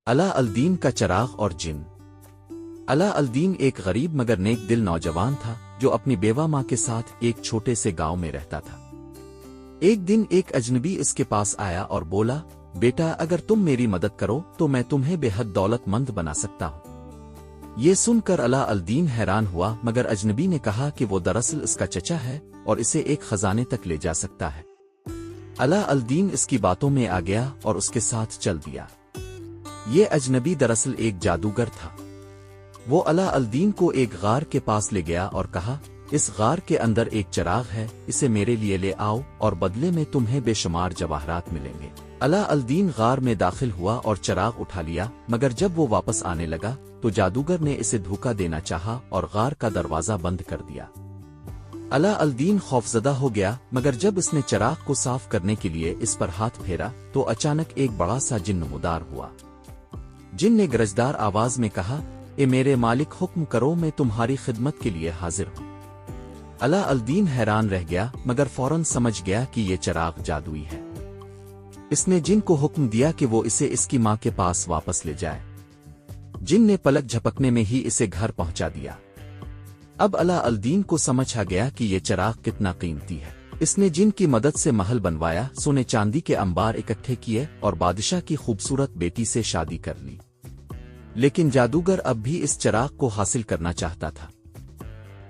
علاء الدین کا چراغ اور جن۔ علاء الدین ایک غریب مگر نیک دل نوجوان تھا جو اپنی بیوہ ماں کے ساتھ ایک چھوٹے سے گاؤں میں رہتا تھا۔ ایک دن ایک اجنبی اس کے پاس آیا اور بولا، بیٹا اگر تم میری مدد کرو تو میں تمہیں بے حد دولت مند بنا سکتا ہوں۔ یہ سن کر علاء الدین حیران ہوا، مگر اجنبی نے کہا کہ وہ دراصل اس کا چچا ہے اور اسے ایک خزانے تک لے جا سکتا ہے۔ علاء الدین اس کی باتوں میں آ گیا اور اس کے ساتھ چل دیا۔ یہ اجنبی دراصل ایک جادوگر تھا۔ وہ علاء الدین کو ایک غار کے پاس لے گیا اور کہا، اس غار کے اندر ایک چراغ ہے، اسے میرے لیے لے آؤ اور بدلے میں تمہیں بے شمار جواہرات ملیں گے۔ علاء الدین غار میں داخل ہوا اور چراغ اٹھا لیا، مگر جب وہ واپس آنے لگا تو جادوگر نے اسے دھوکہ دینا چاہا اور غار کا دروازہ بند کر دیا۔ علاء الدین خوفزدہ ہو گیا، مگر جب اس نے چراغ کو صاف کرنے کے لیے اس پر ہاتھ پھیرا تو اچانک ایک بڑا سا جن نمودار ہوا۔ جن نے گرجدار آواز میں کہا، اے میرے مالک حکم کرو، میں تمہاری خدمت کے لیے حاضر ہوں۔ علاء الدین حیران رہ گیا، مگر فوراً سمجھ گیا کہ یہ چراغ جادوئی ہے۔ اس نے جن کو حکم دیا کہ وہ اسے اس کی ماں کے پاس واپس لے جائے۔ جن نے پلک جھپکنے میں ہی اسے گھر پہنچا دیا۔ اب علاء الدین کو سمجھ آ گیا کہ یہ چراغ کتنا قیمتی ہے۔ اس نے جن کی مدد سے محل بنوایا، سونے چاندی کے انبار اکٹھے کیے اور بادشاہ کی خوبصورت بیٹی سے شادی کر لی۔ لیکن جادوگر اب بھی اس چراغ کو حاصل کرنا چاہتا تھا۔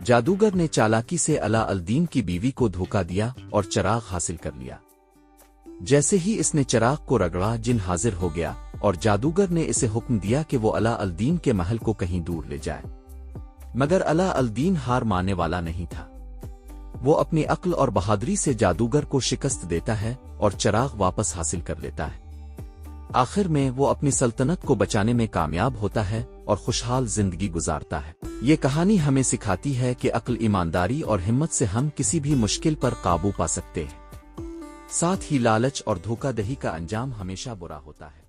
جادوگر نے چالاکی سے علاء الدین کی بیوی کو دھوکہ دیا اور چراغ حاصل کر لیا۔ جیسے ہی اس نے چراغ کو رگڑا، جن حاضر ہو گیا اور جادوگر نے اسے حکم دیا کہ وہ علاء الدین کے محل کو کہیں دور لے جائے۔ مگر علاء الدین ہار ماننے والا نہیں تھا۔ وہ اپنی عقل اور بہادری سے جادوگر کو شکست دیتا ہے اور چراغ واپس حاصل کر لیتا ہے۔ آخر میں وہ اپنی سلطنت کو بچانے میں کامیاب ہوتا ہے اور خوشحال زندگی گزارتا ہے۔ یہ کہانی ہمیں سکھاتی ہے کہ عقل، ایمانداری اور ہمت سے ہم کسی بھی مشکل پر قابو پا سکتے ہیں۔ ساتھ ہی لالچ اور دھوکہ دہی کا انجام ہمیشہ برا ہوتا ہے۔